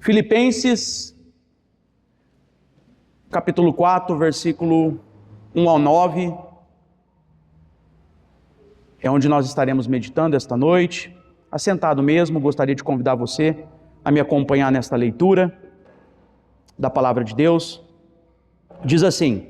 Filipenses, capítulo 4, versículo 1 ao 9, é onde nós estaremos meditando esta noite. Assentado mesmo, gostaria de convidar você a me acompanhar nesta leitura da palavra de Deus. Diz assim: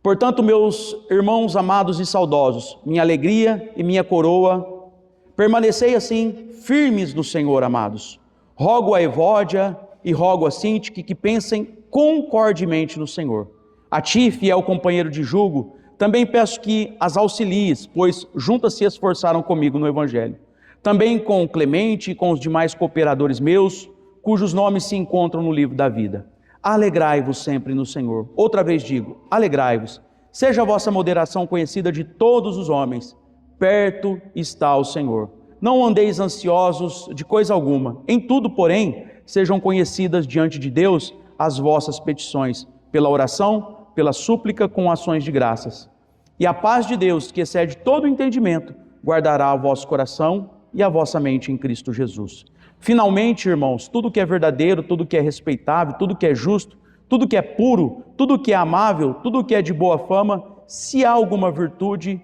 portanto, meus irmãos amados e saudosos, minha alegria e minha coroa, permanecei assim firmes no Senhor, amados. Rogo a Evódia e rogo a Sintique que pensem concordemente no Senhor. A ti, fiel companheiro de jugo, também peço que as auxilies, pois juntas se esforçaram comigo no Evangelho. Também com Clemente e com os demais cooperadores meus, cujos nomes se encontram no livro da vida. Alegrai-vos sempre no Senhor. Outra vez digo, alegrai-vos. Seja a vossa moderação conhecida de todos os homens. Perto está o Senhor. Não andeis ansiosos de coisa alguma. Em tudo, porém, sejam conhecidas diante de Deus as vossas petições, pela oração, pela súplica com ações de graças. E a paz de Deus, que excede todo o entendimento, guardará o vosso coração e a vossa mente em Cristo Jesus. Finalmente, irmãos, tudo que é verdadeiro, tudo que é respeitável, tudo que é justo, tudo que é puro, tudo que é amável, tudo que é de boa fama, se há alguma virtude,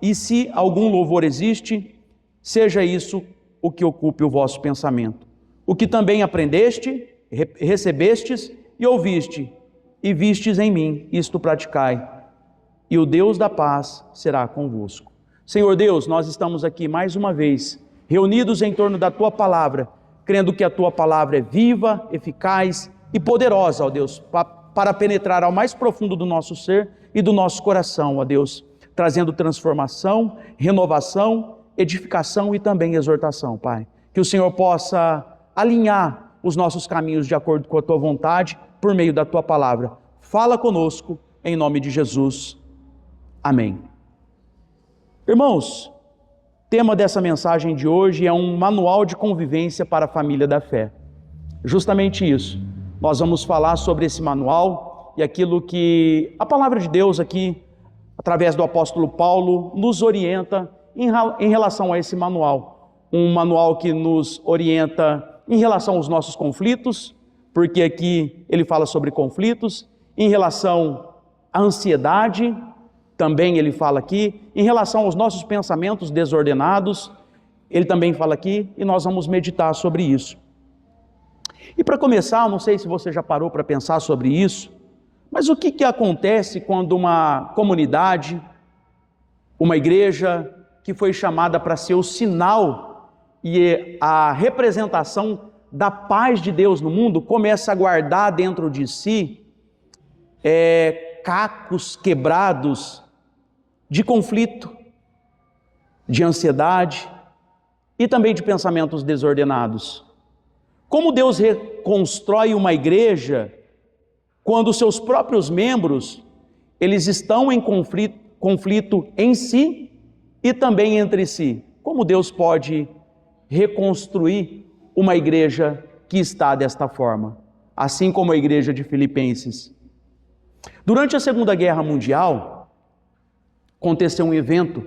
e se algum louvor existe, seja isso o que ocupe o vosso pensamento. O que também aprendeste, recebestes e ouviste, e vistes em mim, isto praticai, e o Deus da paz será convosco. Senhor Deus, nós estamos aqui mais uma vez, reunidos em torno da Tua Palavra, crendo que a Tua Palavra é viva, eficaz e poderosa, ó Deus, para penetrar ao mais profundo do nosso ser e do nosso coração, ó Deus, trazendo transformação, renovação, edificação e também exortação, Pai. Que o Senhor possa alinhar os nossos caminhos de acordo com a Tua vontade, por meio da Tua Palavra. Fala conosco, em nome de Jesus. Amém. Irmãos, o tema dessa mensagem de hoje é um manual de convivência para a família da fé. Justamente isso. Nós vamos falar sobre esse manual e aquilo que a palavra de Deus aqui, através do apóstolo Paulo, nos orienta em relação a esse manual. Um manual que nos orienta em relação aos nossos conflitos, porque aqui ele fala sobre conflitos, em relação à ansiedade, também ele fala aqui, em relação aos nossos pensamentos desordenados, ele também fala aqui, e nós vamos meditar sobre isso. E para começar, não sei se você já parou para pensar sobre isso, mas o que acontece quando uma comunidade, uma igreja que foi chamada para ser o sinal e a representação da paz de Deus no mundo, começa a guardar dentro de si cacos quebrados de conflito, de ansiedade e também de pensamentos desordenados. Como Deus reconstrói uma igreja quando seus próprios membros, eles estão em conflito em si e também entre si? Como Deus pode reconstruir uma igreja que está desta forma, assim como a igreja de Filipenses? Durante a Segunda Guerra Mundial, aconteceu um evento.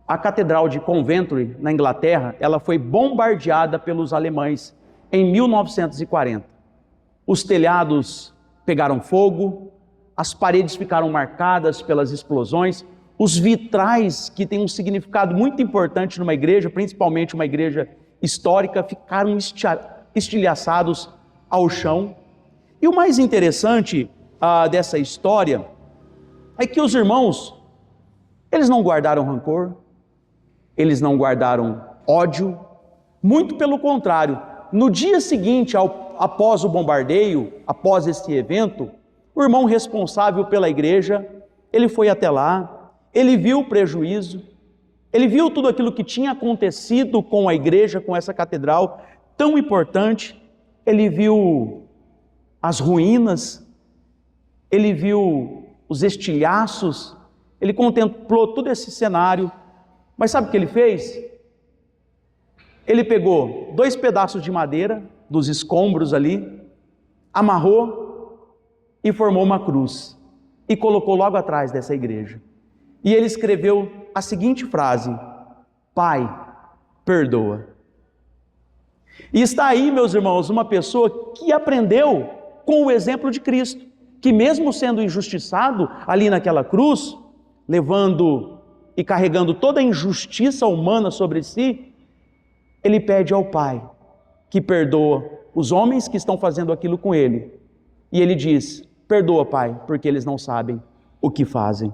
A Catedral de Coventry, na Inglaterra, ela foi bombardeada pelos alemães em 1940. Os telhados pegaram fogo, as paredes ficaram marcadas pelas explosões, os vitrais, que têm um significado muito importante numa igreja, principalmente uma igreja histórica, ficaram estilhaçados ao chão. E o mais interessante dessa história é que os irmãos, eles não guardaram rancor, eles não guardaram ódio, muito pelo contrário. No dia seguinte, após o bombardeio, após esse evento, o irmão responsável pela igreja, ele foi até lá, ele viu o prejuízo, ele viu tudo aquilo que tinha acontecido com a igreja, com essa catedral tão importante, ele viu as ruínas, ele viu os estilhaços, ele contemplou todo esse cenário, mas sabe o que ele fez? Ele pegou 2 pedaços de madeira, dos escombros ali, amarrou e formou uma cruz, e colocou logo atrás dessa igreja. E ele escreveu a seguinte frase: Pai, perdoa. E está aí, meus irmãos, uma pessoa que aprendeu com o exemplo de Cristo, que mesmo sendo injustiçado ali naquela cruz, levando e carregando toda a injustiça humana sobre si, ele pede ao Pai que perdoa os homens que estão fazendo aquilo com ele. E ele diz: perdoa, Pai, porque eles não sabem o que fazem.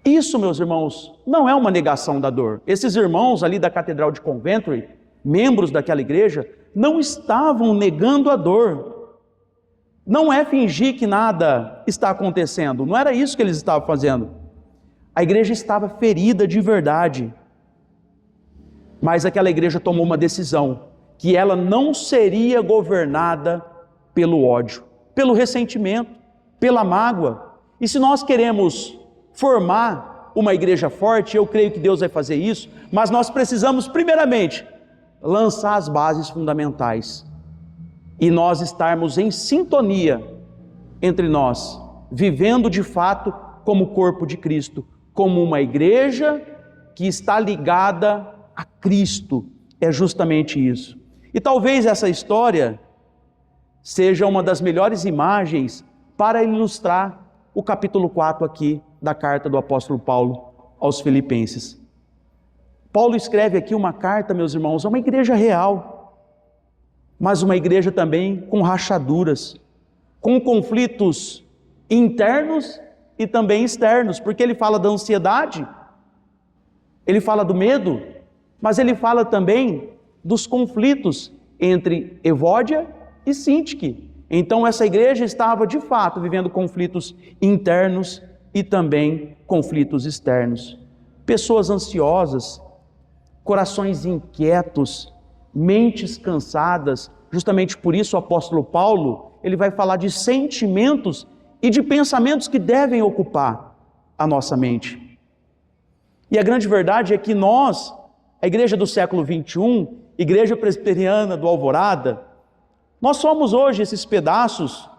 Isso, meus irmãos, não é uma negação da dor. Esses irmãos ali da Catedral de Coventry, membros daquela igreja, não estavam negando a dor. Não é fingir que nada está acontecendo, não era isso que eles estavam fazendo. A igreja estava ferida de verdade, mas aquela igreja tomou uma decisão, que ela não seria governada pelo ódio, pelo ressentimento, pela mágoa. E se nós queremos formar uma igreja forte, eu creio que Deus vai fazer isso, mas nós precisamos primeiramente lançar as bases fundamentais e nós estarmos em sintonia entre nós, vivendo de fato como corpo de Cristo, como uma igreja que está ligada a Cristo. É justamente isso. E talvez essa história seja uma das melhores imagens para ilustrar o capítulo 4 aqui da carta do apóstolo Paulo aos Filipenses. Paulo escreve aqui uma carta, meus irmãos, a uma igreja real, mas uma igreja também com rachaduras, com conflitos internos e também externos, porque ele fala da ansiedade, ele fala do medo, mas ele fala também dos conflitos entre Evódia e Sintique. Então essa igreja estava de fato vivendo conflitos internos e também conflitos externos. Pessoas ansiosas, corações inquietos, mentes cansadas. Justamente por isso o apóstolo Paulo, ele vai falar de sentimentos e de pensamentos que devem ocupar a nossa mente. E a grande verdade é que nós, a igreja do século 21, igreja presbiteriana do Alvorada, nós somos hoje esses pedaços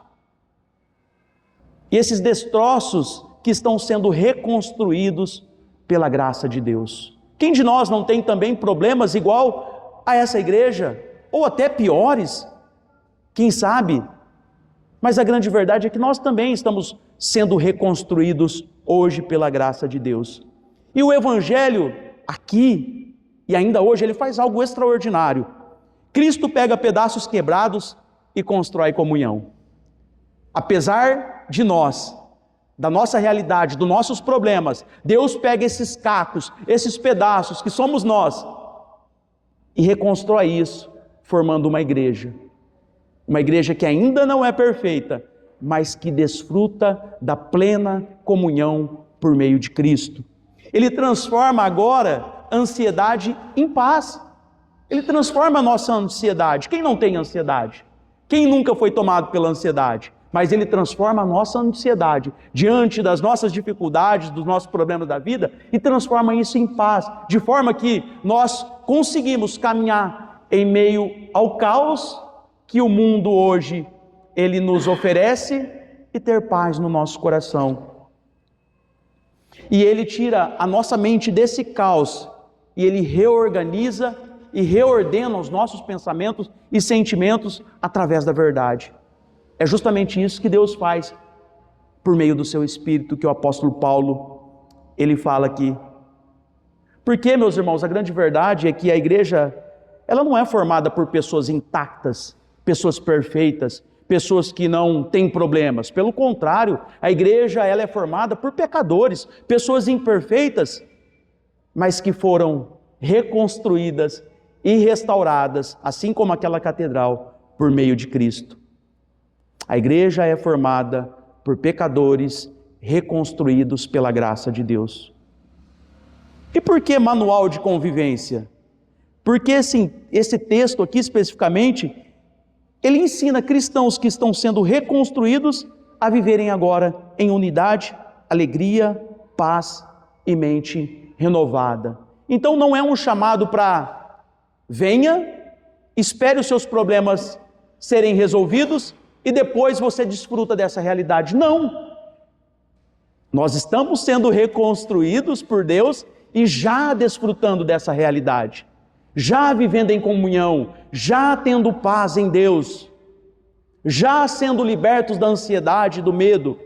e esses destroços que estão sendo reconstruídos pela graça de Deus. Quem de nós não tem também problemas igual a essa igreja, ou até piores? Quem sabe? Mas a grande verdade é que nós também estamos sendo reconstruídos hoje pela graça de Deus. E o Evangelho aqui, e ainda hoje, ele faz algo extraordinário. Cristo pega pedaços quebrados e constrói comunhão. Apesar de nós, da nossa realidade, dos nossos problemas, Deus pega esses cacos, esses pedaços que somos nós, e reconstrói isso, formando uma igreja. Uma igreja que ainda não é perfeita, mas que desfruta da plena comunhão por meio de Cristo. Ele transforma agora a ansiedade em paz. Ele transforma a nossa ansiedade. Quem não tem ansiedade? Quem nunca foi tomado pela ansiedade? Mas ele transforma a nossa ansiedade diante das nossas dificuldades, dos nossos problemas da vida, e transforma isso em paz, de forma que nós conseguimos caminhar em meio ao caos que o mundo hoje ele nos oferece e ter paz no nosso coração. E ele tira a nossa mente desse caos e ele reorganiza e reordena os nossos pensamentos e sentimentos através da verdade. É justamente isso que Deus faz por meio do seu Espírito, que o apóstolo Paulo, ele fala aqui. Porque, meus irmãos, a grande verdade é que a igreja, ela não é formada por pessoas intactas, pessoas perfeitas, pessoas que não têm problemas. Pelo contrário, a igreja, ela é formada por pecadores, pessoas imperfeitas, mas que foram reconstruídas e restauradas, assim como aquela catedral, por meio de Cristo. A igreja é formada por pecadores reconstruídos pela graça de Deus. E por que manual de convivência? Porque esse texto aqui especificamente, ele ensina cristãos que estão sendo reconstruídos a viverem agora em unidade, alegria, paz e mente renovada. Então não é um chamado para venha, espere os seus problemas serem resolvidos e depois você desfruta dessa realidade. Não! Nós estamos sendo reconstruídos por Deus e já desfrutando dessa realidade. já vivendo em comunhão, já tendo paz em Deus, já sendo libertos da ansiedade e do medo.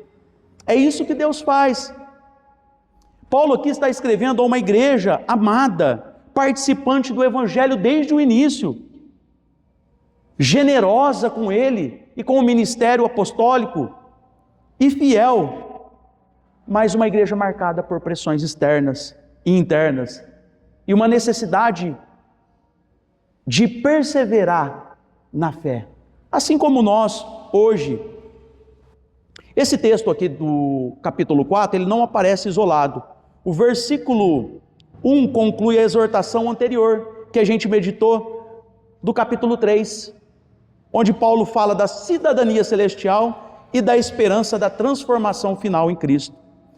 É isso que Deus faz. Paulo aqui está escrevendo a uma igreja amada, participante do Evangelho desde o início, generosa com ele e com o ministério apostólico e fiel, mas uma igreja marcada por pressões externas e internas e uma necessidade de perseverar na fé, assim como nós hoje. Esse texto aqui do capítulo 4, ele não aparece isolado. O versículo 1 conclui a exortação anterior, que a gente meditou, do capítulo 3, onde Paulo fala da cidadania celestial e da esperança da transformação final em Cristo.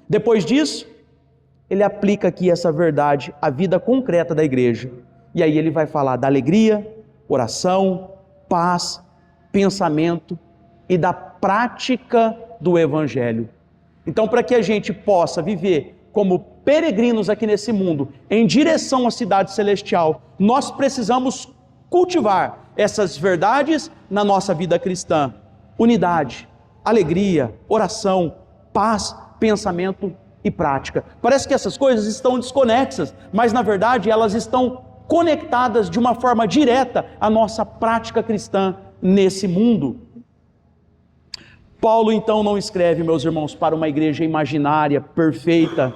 Depois disso, ele aplica aqui essa verdade à vida concreta da igreja. E aí ele vai falar da alegria, oração, paz, pensamento e da prática do Evangelho. Então, para que a gente possa viver como peregrinos aqui nesse mundo, em direção à cidade celestial, nós precisamos cultivar essas verdades na nossa vida cristã: unidade, alegria, oração, paz, pensamento e prática. Parece que essas coisas estão desconexas, mas na verdade elas estão conectadas de uma forma direta à nossa prática cristã nesse mundo. Paulo então não escreve, meus irmãos, para uma igreja imaginária, perfeita,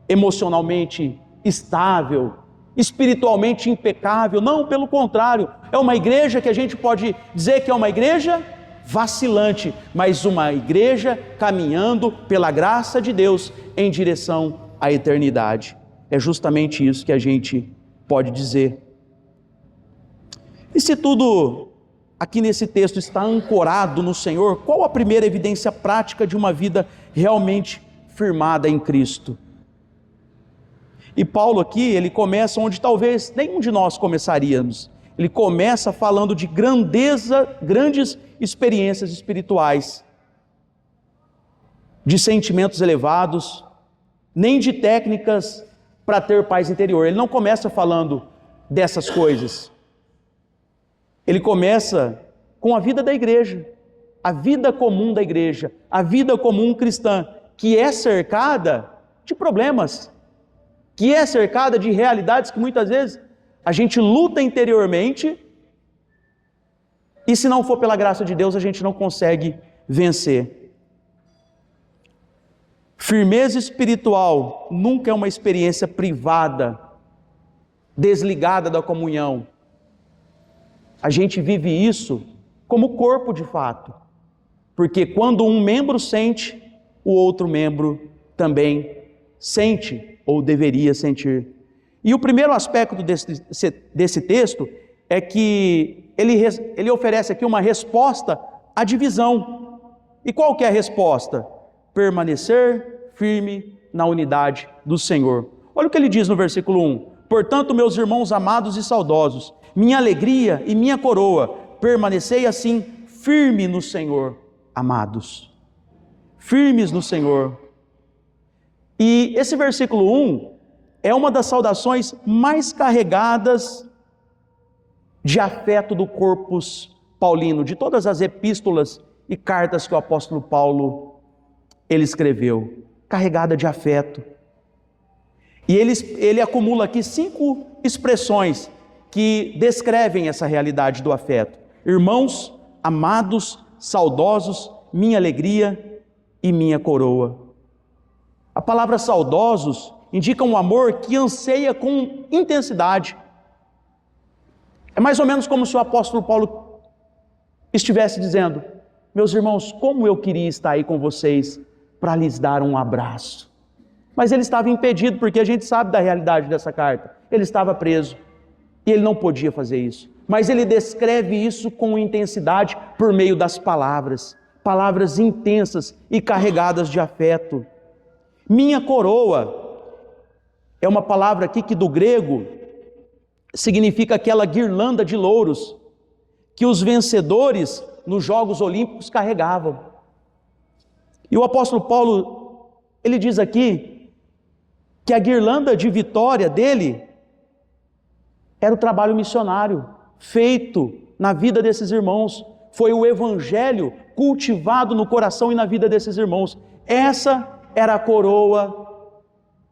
emocionalmente estável, espiritualmente impecável. Não, pelo contrário, é uma igreja que a gente pode dizer que é uma igreja vacilante, mas uma igreja caminhando pela graça de Deus em direção à eternidade. É justamente isso que a gente pode dizer. E se tudo aqui nesse texto está ancorado no Senhor, qual a primeira evidência prática de uma vida realmente firmada em Cristo? E Paulo aqui, ele começa onde talvez nenhum de nós começaríamos. Ele começa falando de grandes experiências espirituais, de sentimentos elevados, nem de técnicas para ter paz interior. Ele não começa falando dessas coisas. Ele começa com a vida da igreja, a vida comum da igreja, a vida comum cristã, que é cercada de problemas, que é cercada de realidades que muitas vezes a gente luta interiormente e, se não for pela graça de Deus, a gente não consegue vencer. Firmeza espiritual nunca é uma experiência privada, desligada da comunhão. A gente vive isso como corpo de fato, porque quando um membro sente, o outro membro também sente ou deveria sentir. E o primeiro aspecto desse texto é que ele oferece aqui uma resposta à divisão. E qual que é a resposta? Permanecer firme na unidade do Senhor. Olha o que ele diz no versículo 1. Portanto, meus irmãos amados e saudosos, minha alegria e minha coroa, permanecei assim firme no Senhor, amados. Firmes no Senhor. E esse versículo 1 é uma das saudações mais carregadas de afeto do corpus paulino, de todas as epístolas e cartas que o apóstolo Paulo ele escreveu, carregada de afeto. E ele acumula aqui 5 expressões que descrevem essa realidade do afeto: irmãos, amados, saudosos, minha alegria e minha coroa. A palavra saudosos indica um amor que anseia com intensidade. É mais ou menos como se o apóstolo Paulo estivesse dizendo: meus irmãos, como eu queria estar aí com vocês para lhes dar um abraço. Mas ele estava impedido, porque a gente sabe da realidade dessa carta. Ele estava preso e ele não podia fazer isso. Mas ele descreve isso com intensidade por meio das palavras, palavras intensas e carregadas de afeto. Minha coroa é uma palavra aqui que do grego significa aquela guirlanda de louros que os vencedores nos Jogos Olímpicos carregavam. E o apóstolo Paulo, ele diz aqui que a guirlanda de vitória dele era o trabalho missionário feito na vida desses irmãos. Foi o evangelho cultivado no coração e na vida desses irmãos. Essa era a coroa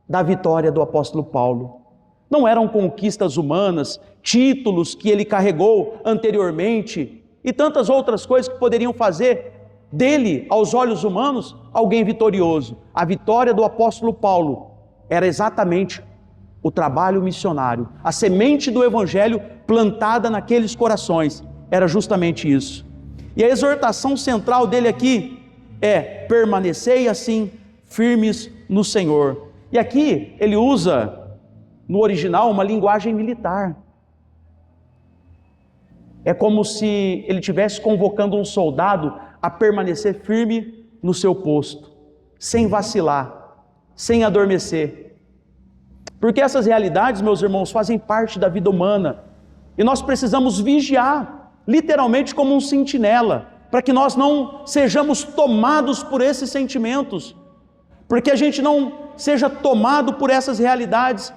da vitória do apóstolo Paulo. Não eram conquistas humanas, títulos que ele carregou anteriormente e tantas outras coisas que poderiam fazer dele, aos olhos humanos, alguém vitorioso. A vitória do apóstolo Paulo era exatamente o trabalho missionário. A semente do evangelho plantada naqueles corações era justamente isso. E a exortação central dele aqui é: permanecei assim firmes no Senhor. E aqui ele usa no original uma linguagem militar. É como se ele estivesse convocando um soldado a permanecer firme no seu posto, sem vacilar, sem adormecer. Porque essas realidades, meus irmãos, fazem parte da vida humana. E nós precisamos vigiar, literalmente como um sentinela, para que nós não sejamos tomados por esses sentimentos, porque a gente não seja tomado por essas realidades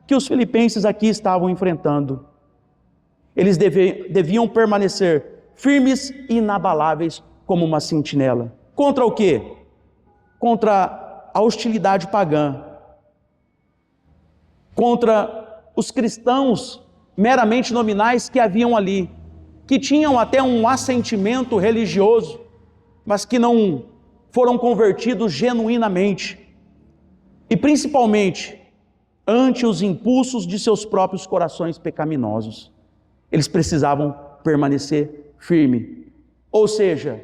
que os filipenses aqui estavam enfrentando. Eles deviam permanecer firmes e inabaláveis como uma sentinela. Contra o quê? Contra a hostilidade pagã, contra os cristãos meramente nominais que haviam ali, que tinham até um assentimento religioso, mas que não foram convertidos genuinamente, e principalmente ante os impulsos de seus próprios corações pecaminosos. Eles precisavam permanecer firme, ou seja,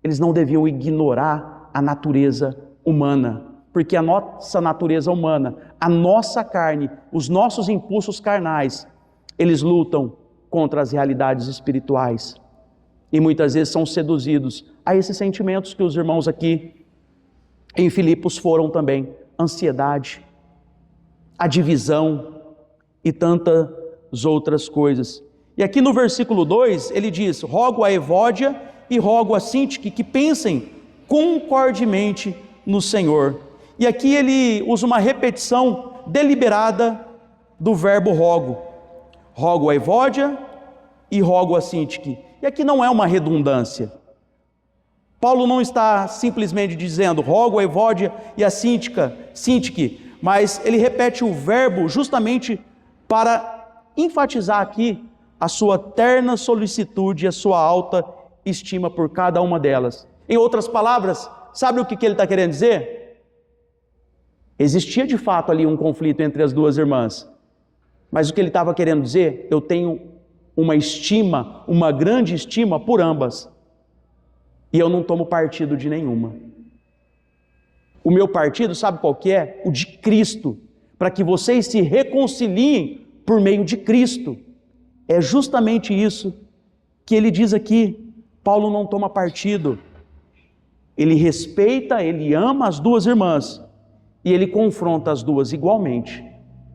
eles não deviam ignorar a natureza humana, porque a nossa natureza humana, a nossa carne, os nossos impulsos carnais, eles lutam contra as realidades espirituais e muitas vezes são seduzidos a esses sentimentos que os irmãos aqui em Filipos foram também: ansiedade, a divisão e tantas outras coisas. E aqui no versículo 2 ele diz: rogo a Evódia e rogo a Sintique que pensem concordemente no Senhor. E aqui ele usa uma repetição deliberada do verbo rogo. Rogo a Evódia e rogo a Sintique. E aqui não é uma redundância. Paulo não está simplesmente dizendo rogo a Evódia e a Sintique, mas ele repete o verbo justamente para enfatizar aqui a sua terna solicitude e a sua alta estima por cada uma delas. Em outras palavras, sabe o que ele está querendo dizer? Existia de fato ali um conflito entre as duas irmãs, mas o que ele estava querendo dizer: eu tenho uma estima, uma grande estima por ambas, e eu não tomo partido de nenhuma. O meu partido, sabe qual que é? O de Cristo, para que vocês se reconciliem por meio de Cristo. É justamente isso que ele diz aqui. Paulo não toma partido, ele respeita, ele ama as duas irmãs, e ele confronta as duas igualmente.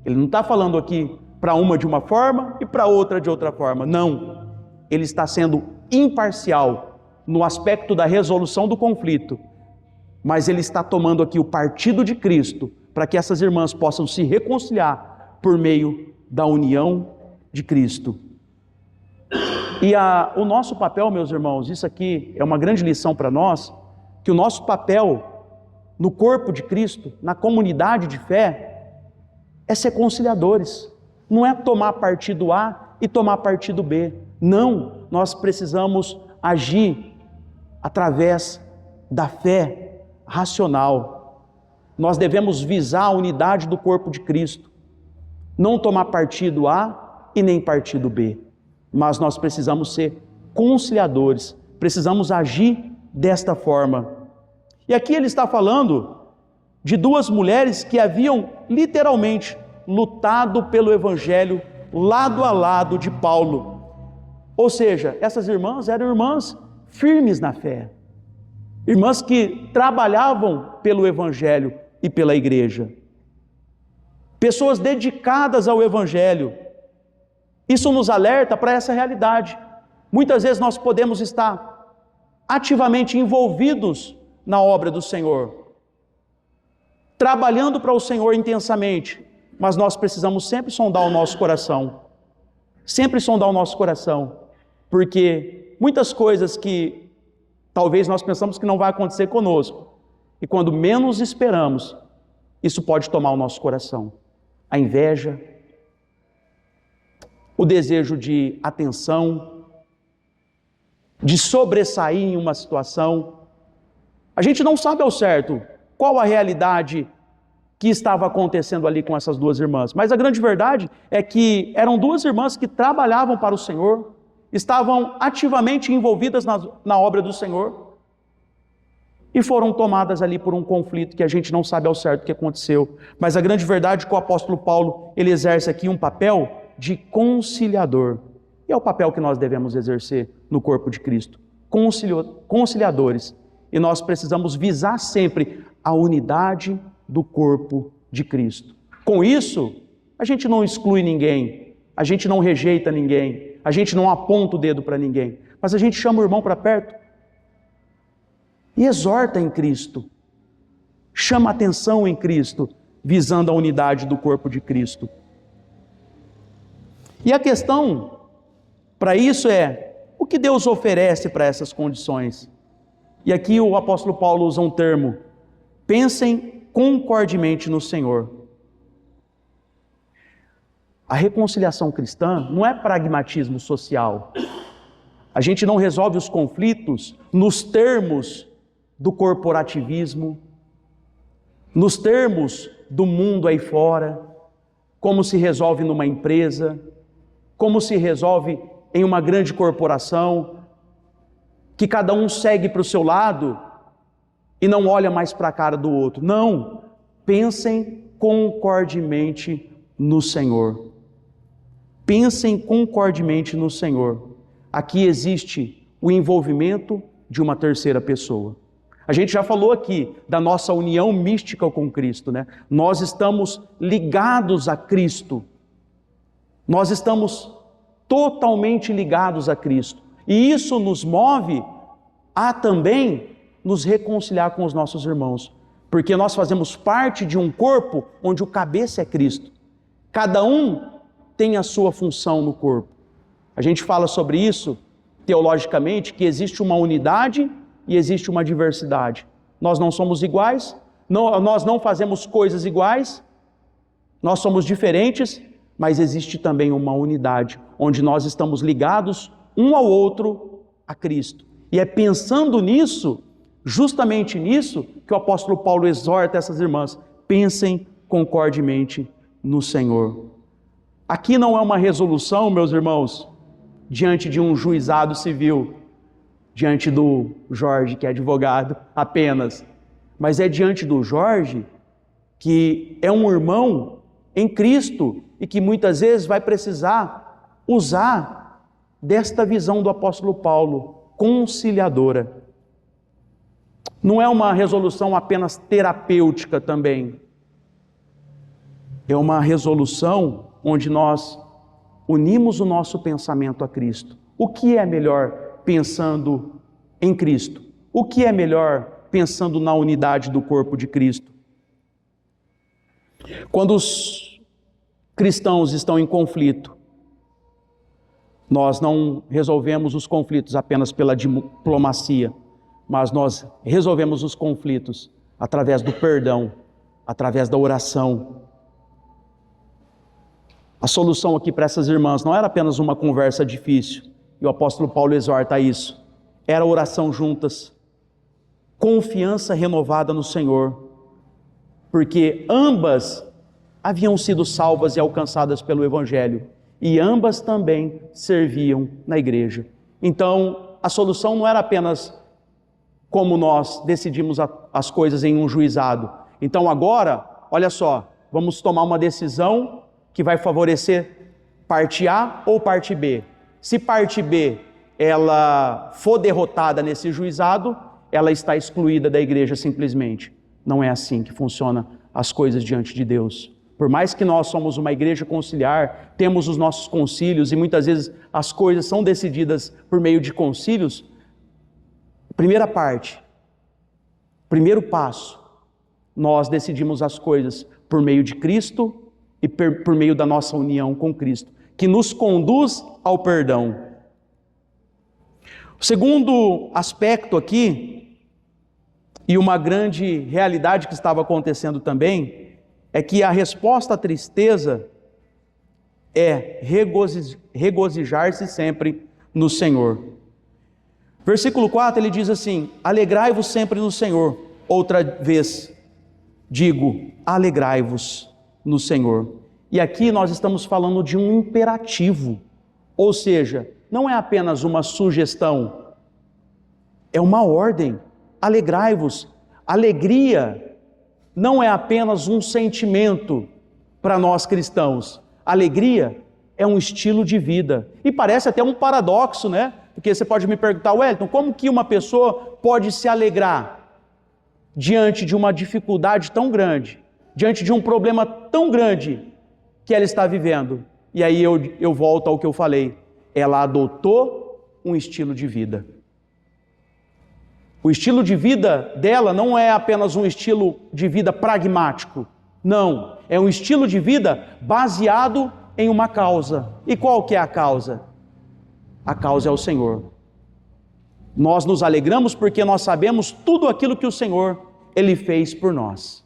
Ele não está falando aqui para uma de uma forma e para outra de outra forma, não. Ele está sendo imparcial no aspecto da resolução do conflito, mas ele está tomando aqui o partido de Cristo, para que essas irmãs possam se reconciliar por meio da união de Cristo. E o nosso papel, meus irmãos, isso aqui é uma grande lição para nós, que o nosso papel no corpo de Cristo, na comunidade de fé, é ser conciliadores. Não é tomar partido A e tomar partido B. Não, nós precisamos agir através da fé racional. Nós devemos visar a unidade do corpo de Cristo. Não tomar partido A e nem partido B. Mas nós precisamos ser conciliadores, precisamos agir desta forma. E aqui ele está falando de duas mulheres que haviam literalmente lutado pelo evangelho lado a lado de Paulo. Ou seja, essas irmãs eram irmãs firmes na fé, irmãs que trabalhavam pelo evangelho e pela igreja, pessoas dedicadas ao evangelho. Isso nos alerta para essa realidade. Muitas vezes nós podemos estar ativamente envolvidos na obra do Senhor, trabalhando para o Senhor intensamente, mas nós precisamos sempre sondar o nosso coração. sempre sondar o nosso coração, porque muitas coisas que talvez nós pensamos que não vai acontecer conosco, e quando menos esperamos, isso pode tomar o nosso coração. A inveja, o desejo de atenção, de sobressair em uma situação. A gente não sabe ao certo qual a realidade que estava acontecendo ali com essas duas irmãs, mas a grande verdade é que eram duas irmãs que trabalhavam para o Senhor, estavam ativamente envolvidas na obra do Senhor, e foram tomadas ali por um conflito que a gente não sabe ao certo o que aconteceu. Mas a grande verdade é que o apóstolo Paulo, ele exerce aqui um papel de conciliador. E é o papel que nós devemos exercer no corpo de Cristo. Conciliadores. E nós precisamos visar sempre a unidade do corpo de Cristo. Com isso, a gente não exclui ninguém, a gente não rejeita ninguém, a gente não aponta o dedo para ninguém, mas a gente chama o irmão para perto e exorta em Cristo, chama atenção em Cristo, visando a unidade do corpo de Cristo. E a questão para isso é, o que Deus oferece para essas condições? E aqui o apóstolo Paulo usa um termo, pensem concordemente no Senhor. A reconciliação cristã não é pragmatismo social. A gente não resolve os conflitos nos termos do corporativismo, nos termos do mundo aí fora, como se resolve numa empresa, como se resolve em uma grande corporação, que cada um segue para o seu lado e não olha mais para a cara do outro. Não, pensem concordemente no Senhor. Pensem concordemente no Senhor. Aqui existe o envolvimento de uma terceira pessoa. A gente já falou aqui da nossa união mística com Cristo, né? Nós estamos ligados a Cristo. Nós estamos totalmente ligados a Cristo. E isso nos move a também nos reconciliar com os nossos irmãos. Porque nós fazemos parte de um corpo onde o cabeça é Cristo. Cada um tem a sua função no corpo. A gente fala sobre isso teologicamente, que existe uma unidade e existe uma diversidade. Nós não somos iguais, nós não fazemos coisas iguais, nós somos diferentes, mas existe também uma unidade, onde nós estamos ligados um ao outro a Cristo. E é pensando nisso, justamente nisso, que o apóstolo Paulo exorta essas irmãs, pensem concordemente no Senhor. Aqui não é uma resolução, meus irmãos, diante de um juizado civil, diante do Jorge, que é advogado apenas, mas é diante do Jorge, que é um irmão em Cristo e que muitas vezes vai precisar usar desta visão do apóstolo Paulo, conciliadora. Não é uma resolução apenas terapêutica também, é uma resolução onde nós unimos o nosso pensamento a Cristo. O que é melhor pensando em Cristo? O que é melhor pensando na unidade do corpo de Cristo? Quando os cristãos estão em conflito, nós não resolvemos os conflitos apenas pela diplomacia, mas nós resolvemos os conflitos através do perdão, através da oração. A solução aqui para essas irmãs não era apenas uma conversa difícil, e o apóstolo Paulo exorta isso. Era oração juntas, confiança renovada no Senhor, porque ambas haviam sido salvas e alcançadas pelo Evangelho, e ambas também serviam na igreja. Então, a solução não era apenas como nós decidimos as coisas em um juizado. Então agora, olha só, vamos tomar uma decisão que vai favorecer parte A ou parte B. Se parte B ela for derrotada nesse juizado, ela está excluída da igreja simplesmente. Não é assim que funcionam as coisas diante de Deus. Por mais que nós somos uma igreja conciliar, temos os nossos concílios e muitas vezes as coisas são decididas por meio de concílios, primeira parte, primeiro passo, nós decidimos as coisas por meio de Cristo e por meio da nossa união com Cristo, que nos conduz ao perdão. O segundo aspecto aqui, e uma grande realidade que estava acontecendo também, é que a resposta à tristeza é regozijar-se sempre no Senhor. Versículo 4, ele diz assim: alegrai-vos sempre no Senhor. Outra vez digo, alegrai-vos no Senhor. E aqui nós estamos falando de um imperativo, ou seja, não é apenas uma sugestão, é uma ordem. Alegrai-vos. Alegria não é apenas um sentimento para nós cristãos. Alegria é um estilo de vida. E parece até um paradoxo, né? Porque você pode me perguntar, Wellington, como que uma pessoa pode se alegrar diante de uma dificuldade tão grande, diante de um problema tão grande que ela está vivendo? E aí eu volto ao que eu falei. Ela adotou um estilo de vida. O estilo de vida dela não é apenas um estilo de vida pragmático. Não, é um estilo de vida baseado em uma causa. E qual que é a causa? A causa é o Senhor. Nós nos alegramos porque nós sabemos tudo aquilo que o Senhor, Ele fez por nós.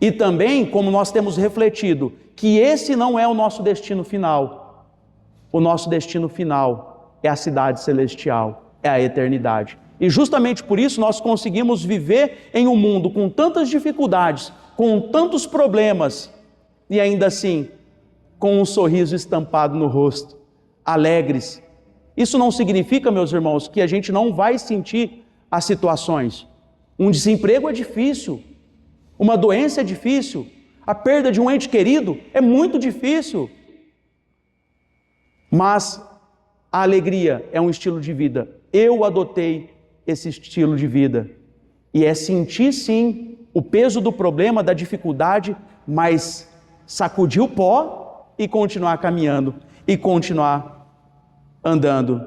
E também, como nós temos refletido, que esse não é o nosso destino final. O nosso destino final é a cidade celestial, é a eternidade. E justamente por isso nós conseguimos viver em um mundo com tantas dificuldades, com tantos problemas, e ainda assim, com um sorriso estampado no rosto, alegres. Isso não significa, meus irmãos, que a gente não vai sentir as situações. Um desemprego é difícil, uma doença é difícil, a perda de um ente querido é muito difícil. Mas a alegria é um estilo de vida. Eu adotei esse estilo de vida. E é sentir sim o peso do problema, da dificuldade, mas sacudir o pó e continuar caminhando, e continuar andando.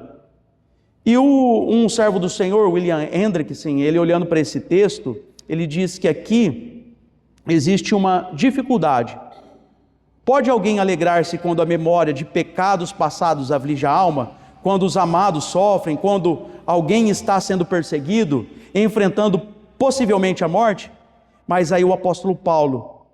E um servo do Senhor, William Hendrickson, ele olhando para esse texto, ele diz que aqui existe uma dificuldade. Pode alguém alegrar-se quando a memória de pecados passados aflige a alma? Quando os amados sofrem? Quando alguém está sendo perseguido, enfrentando possivelmente a morte? Mas aí o apóstolo Paulo,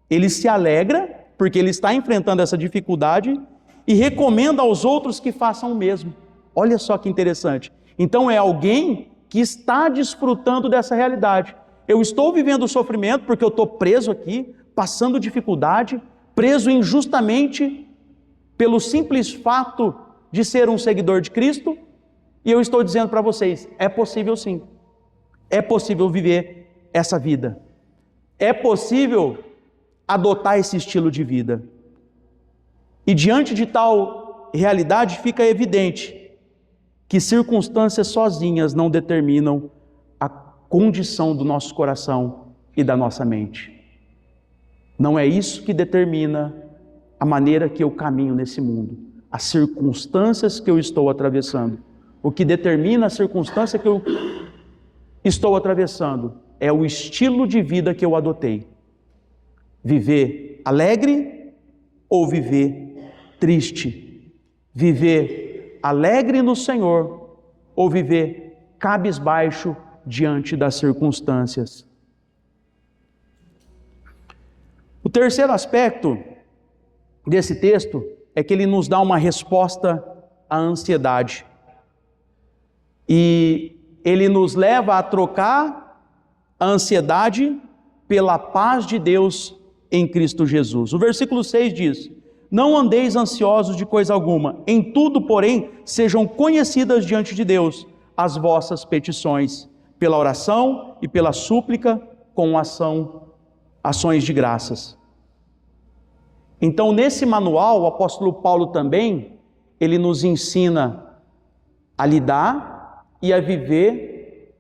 ele se alegra, porque ele está enfrentando essa dificuldade, e recomenda aos outros que façam o mesmo. Olha só que interessante. Então é alguém que está desfrutando dessa realidade. Eu estou vivendo o sofrimento porque eu estou preso aqui, passando dificuldade, preso injustamente pelo simples fato de ser um seguidor de Cristo, e eu estou dizendo para vocês, é possível sim, é possível viver essa vida, é possível adotar esse estilo de vida. E diante de tal realidade fica evidente que circunstâncias sozinhas não determinam a condição do nosso coração e da nossa mente. Não é isso que determina a maneira que eu caminho nesse mundo, as circunstâncias que eu estou atravessando. O que determina a circunstância que eu estou atravessando é o estilo de vida que eu adotei. Viver alegre ou viver triste? Viver alegre no Senhor ou viver cabisbaixo diante das circunstâncias? O terceiro aspecto desse texto é que ele nos dá uma resposta à ansiedade. E ele nos leva a trocar a ansiedade pela paz de Deus em Cristo Jesus. O versículo 6 diz: não andeis ansiosos de coisa alguma, em tudo, porém, sejam conhecidas diante de Deus as vossas petições, pela oração e pela súplica, com ações de graças. Então, nesse manual, o apóstolo Paulo também, ele nos ensina a lidar e a viver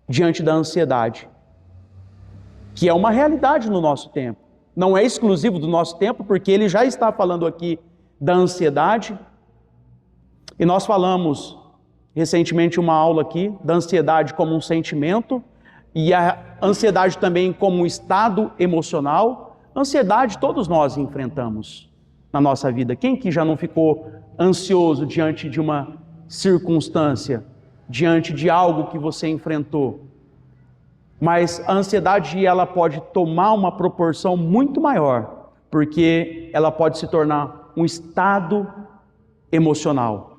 diante da ansiedade, que é uma realidade no nosso tempo. Não é exclusivo do nosso tempo, porque ele já está falando aqui da ansiedade. E nós falamos recentemente uma aula aqui da ansiedade como um sentimento e a ansiedade também como um estado emocional. Ansiedade todos nós enfrentamos. na nossa vida? Quem que já não ficou ansioso diante de uma circunstância, diante de algo que você enfrentou? Mas a ansiedade, ela pode tomar uma proporção muito maior, porque ela pode se tornar um estado emocional.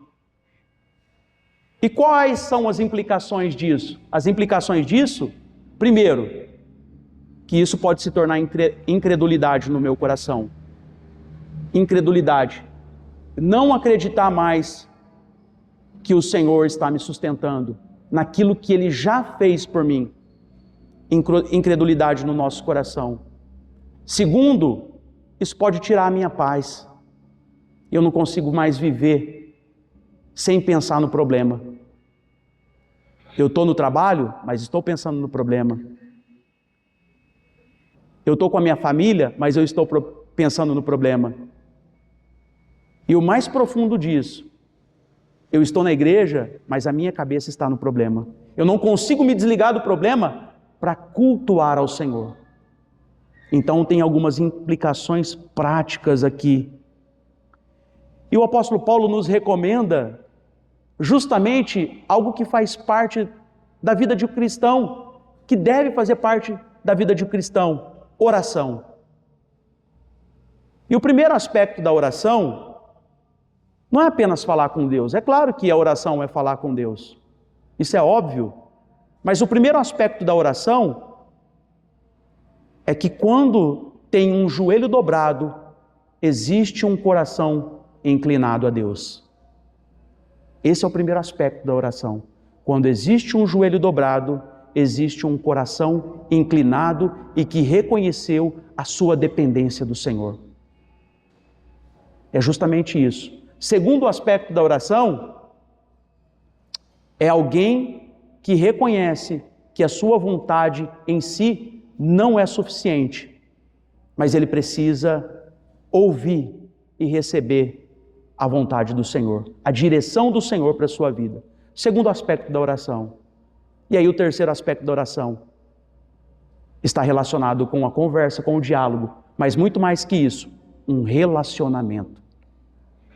E quais são as implicações disso? As implicações disso, primeiro, que isso pode se tornar incredulidade no meu coração. Incredulidade. Não acreditar mais que o Senhor está me sustentando naquilo que Ele já fez por mim. Incredulidade no nosso coração. Segundo, isso pode tirar a minha paz. Eu não consigo mais viver sem pensar no problema. Eu estou no trabalho, mas estou pensando no problema. Eu estou com a minha família, mas eu estou pensando no problema. E o mais profundo disso, eu estou na igreja, mas a minha cabeça está no problema. Eu não consigo me desligar do problema para cultuar ao Senhor. Então tem algumas implicações práticas aqui. E o apóstolo Paulo nos recomenda justamente algo que faz parte da vida de um cristão, que deve fazer parte da vida de um cristão: oração. E o primeiro aspecto da oração não é apenas falar com Deus. É claro que a oração é falar com Deus, isso é óbvio. Mas o primeiro aspecto da oração é que quando tem um joelho dobrado, existe um coração inclinado a Deus. Esse é o primeiro aspecto da oração. Quando existe um joelho dobrado, existe um coração inclinado e que reconheceu a sua dependência do Senhor. É justamente isso. Segundo aspecto da oração, é alguém que reconhece que a sua vontade em si não é suficiente, mas ele precisa ouvir e receber a vontade do Senhor, a direção do Senhor para a sua vida. Segundo aspecto da oração. E aí o terceiro aspecto da oração está relacionado com a conversa, com o diálogo, mas muito mais que isso, um relacionamento.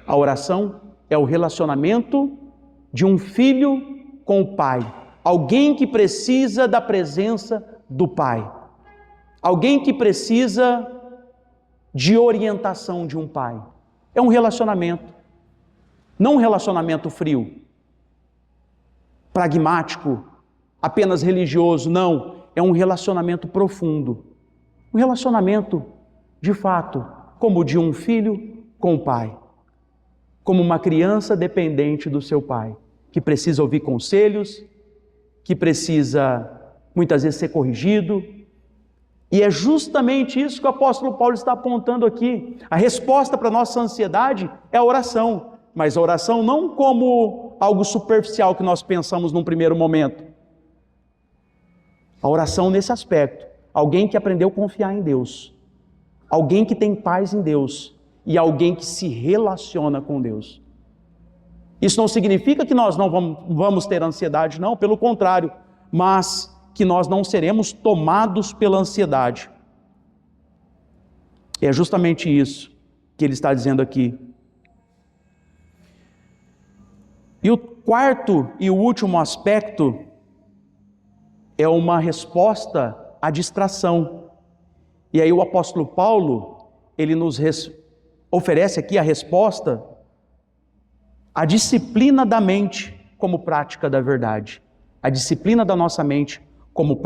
A oração é o relacionamento de um filho com o pai. Alguém que precisa da presença do pai. Alguém que precisa de orientação de um pai. É um relacionamento. Não um relacionamento frio, pragmático, apenas religioso. Não, é um relacionamento profundo. Um relacionamento, de fato, como o de um filho com o pai. Como uma criança dependente do seu pai, que precisa ouvir conselhos, que precisa muitas vezes ser corrigido. E é justamente isso que o apóstolo Paulo está apontando aqui. A resposta para a nossa ansiedade é a oração, mas a oração não como algo superficial que nós pensamos num primeiro momento. A oração nesse aspecto, alguém que aprendeu a confiar em Deus, alguém que tem paz em Deus e alguém que se relaciona com Deus. Isso não significa que nós não vamos ter ansiedade, não, pelo contrário, mas que nós não seremos tomados pela ansiedade. É justamente isso que ele está dizendo aqui. E o quarto e o último aspecto é uma resposta à distração. E aí o apóstolo Paulo, ele nos oferece aqui a resposta à disciplina da mente como prática da verdade. A disciplina da nossa mente como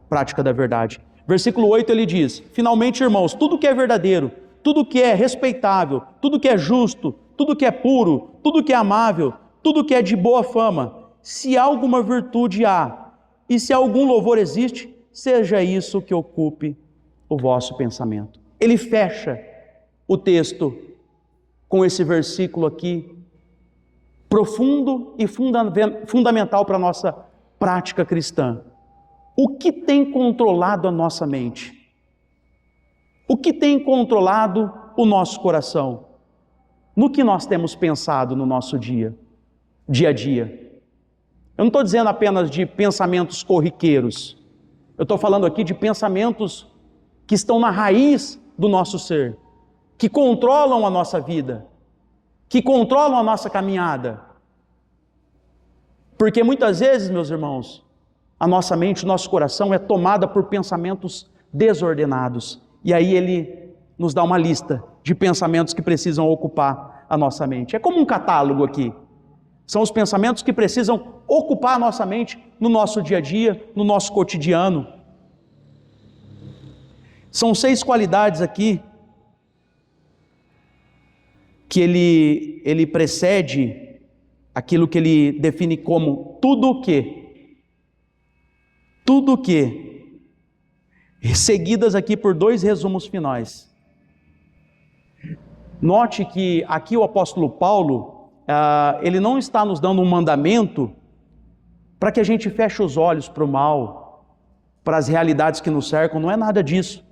prática da verdade. Versículo 8 ele diz: finalmente, irmãos, tudo que é verdadeiro, tudo que é respeitável, tudo que é justo, tudo que é puro, tudo que é amável, tudo que é de boa fama, se alguma virtude há, e se algum louvor existe, seja isso que ocupe o vosso pensamento. Ele fecha o texto com esse versículo aqui, profundo e fundamental para a nossa prática cristã. O que tem controlado a nossa mente? O que tem controlado o nosso coração? No que nós temos pensado no nosso dia a dia? Eu não estou dizendo apenas de pensamentos corriqueiros. Eu estou falando aqui de pensamentos que estão na raiz do nosso ser. que controlam a nossa vida, que controlam a nossa caminhada. Porque muitas vezes, meus irmãos, a nossa mente, o nosso coração é tomada por pensamentos desordenados. E aí ele nos dá uma lista de pensamentos que precisam ocupar a nossa mente. É como um catálogo aqui. São os pensamentos que precisam ocupar a nossa mente no nosso dia a dia, no nosso cotidiano. São 6 qualidades aqui que ele precede aquilo que ele define como tudo o que, seguidas aqui por 2 resumos finais. Note que aqui o apóstolo Paulo, ele não está nos dando um mandamento para que a gente feche os olhos para o mal, para as realidades que nos cercam, não é nada disso.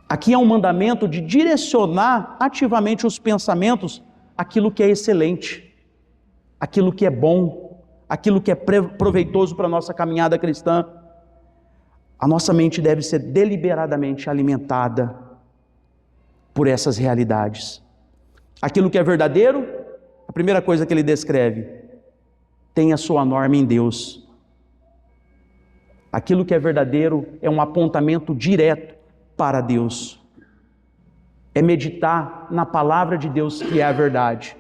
Aqui é um mandamento de direcionar ativamente os pensamentos àquilo que é excelente, aquilo que é bom, aquilo que é proveitoso para a nossa caminhada cristã. A nossa mente deve ser deliberadamente alimentada por essas realidades. Aquilo que é verdadeiro, a primeira coisa que ele descreve, tem a sua norma em Deus. Aquilo que é verdadeiro é um apontamento direto para Deus. É meditar na palavra de Deus, que é a verdade.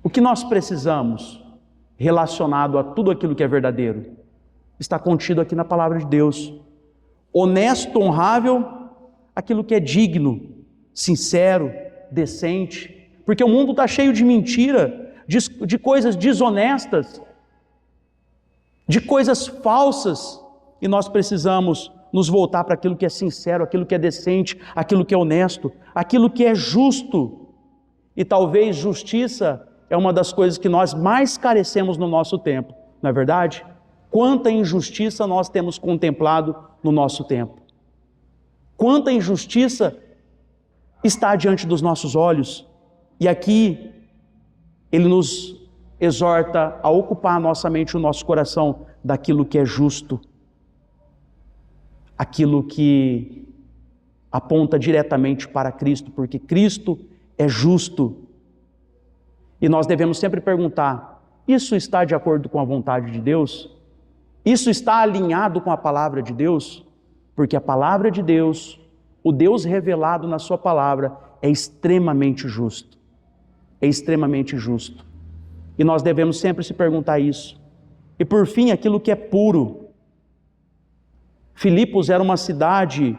O que nós precisamos, relacionado a tudo aquilo que é verdadeiro, está contido aqui na palavra de Deus. Honesto, honrável, aquilo que é digno, sincero, decente. Porque o mundo está cheio de mentira, de coisas desonestas, de coisas falsas, e nós precisamos nos voltar para aquilo que é sincero, aquilo que é decente, aquilo que é honesto, aquilo que é justo. E talvez justiça é uma das coisas que nós mais carecemos no nosso tempo, não é verdade? Quanta injustiça nós temos contemplado no nosso tempo. Quanta injustiça está diante dos nossos olhos. E aqui ele nos exorta a ocupar a nossa mente, o nosso coração, daquilo que é justo, aquilo que aponta diretamente para Cristo, porque Cristo é justo. E nós devemos sempre perguntar: isso está de acordo com a vontade de Deus? Isso está alinhado com a palavra de Deus? Porque a palavra de Deus, o Deus revelado na sua palavra, é extremamente justo. É extremamente justo. E nós devemos sempre se perguntar isso. E por fim, aquilo que é puro. Filipos era uma cidade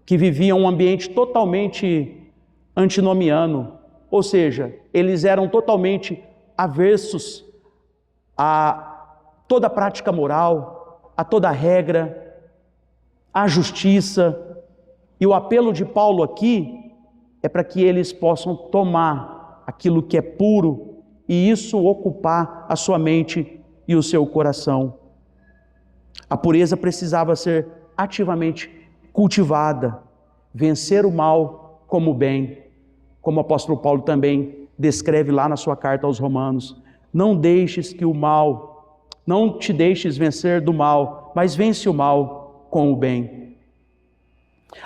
que vivia um ambiente totalmente antinomiano, ou seja, eles eram totalmente aversos a toda prática moral, a toda regra, à justiça. E o apelo de Paulo aqui é para que eles possam tomar aquilo que é puro e isso ocupar a sua mente e o seu coração. A pureza precisava ser ativamente cultivada, vencer o mal como o bem, como o apóstolo Paulo também descreve lá na sua carta aos Romanos. Não te deixes vencer do mal, mas vence o mal com o bem.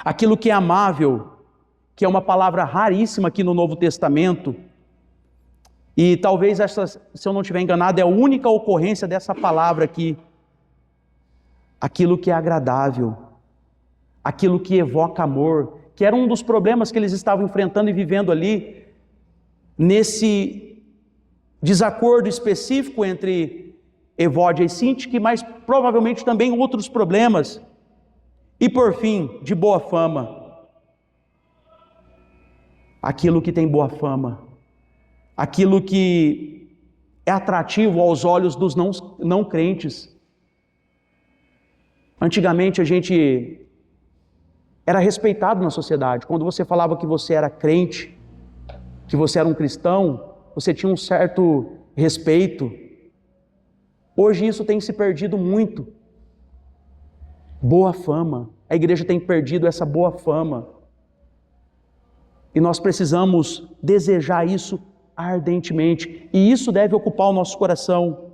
Aquilo que é amável, que é uma palavra raríssima aqui no Novo Testamento, e talvez essa, se eu não estiver enganado, é a única ocorrência dessa palavra aqui. Aquilo que é agradável, aquilo que evoca amor, que era um dos problemas que eles estavam enfrentando e vivendo ali, nesse desacordo específico entre Evódia e Sintique, mas provavelmente também outros problemas. E por fim, de boa fama, aquilo que tem boa fama, aquilo que é atrativo aos olhos dos não crentes. Antigamente a gente era respeitado na sociedade. Quando você falava que você era crente, que você era um cristão, você tinha um certo respeito. Hoje isso tem se perdido muito. Boa fama. A igreja tem perdido essa boa fama. E nós precisamos desejar isso ardentemente. E isso deve ocupar o nosso coração.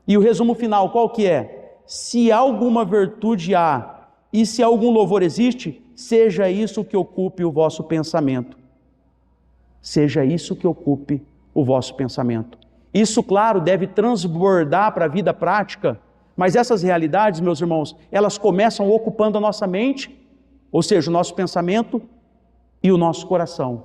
E o resumo final, qual que é? Se alguma virtude há e se algum louvor existe, seja isso que ocupe o vosso pensamento. Seja isso que ocupe o vosso pensamento. Isso, claro, deve transbordar para a vida prática, mas essas realidades, meus irmãos, elas começam ocupando a nossa mente, ou seja, o nosso pensamento e o nosso coração,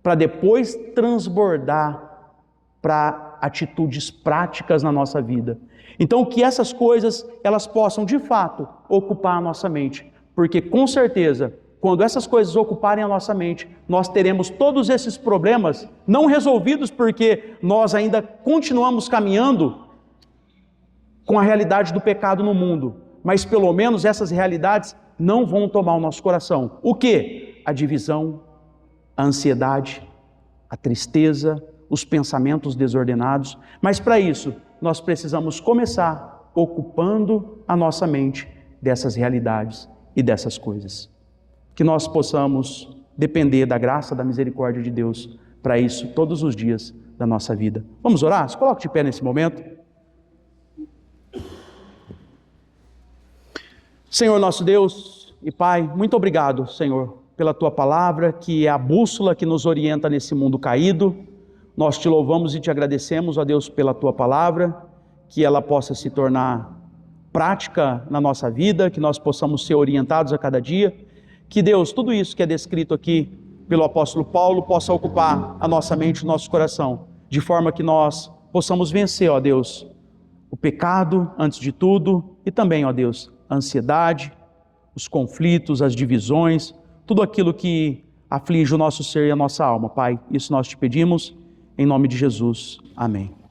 para depois transbordar para atitudes práticas na nossa vida. Então, que essas coisas, elas possam, de fato, ocupar a nossa mente, porque, com certeza, quando essas coisas ocuparem a nossa mente, nós teremos todos esses problemas não resolvidos, porque nós ainda continuamos caminhando com a realidade do pecado no mundo, mas pelo menos essas realidades não vão tomar o nosso coração. O quê? A divisão, a ansiedade, a tristeza, os pensamentos desordenados. Mas para isso, nós precisamos começar ocupando a nossa mente dessas realidades e dessas coisas. Que nós possamos depender da graça, da misericórdia de Deus para isso todos os dias da nossa vida. Vamos orar? Se coloque de pé nesse momento. Senhor nosso Deus e Pai, muito obrigado, Senhor, pela Tua palavra, que é a bússola que nos orienta nesse mundo caído. Nós te louvamos e te agradecemos, ó Deus, pela Tua palavra, que ela possa se tornar prática na nossa vida, que nós possamos ser orientados a cada dia. Que Deus, tudo isso que é descrito aqui pelo apóstolo Paulo, possa ocupar a nossa mente e o nosso coração, de forma que nós possamos vencer, ó Deus, o pecado antes de tudo, e também, ó Deus, a ansiedade, os conflitos, as divisões, tudo aquilo que aflige o nosso ser e a nossa alma, Pai. Isso nós te pedimos, em nome de Jesus. Amém.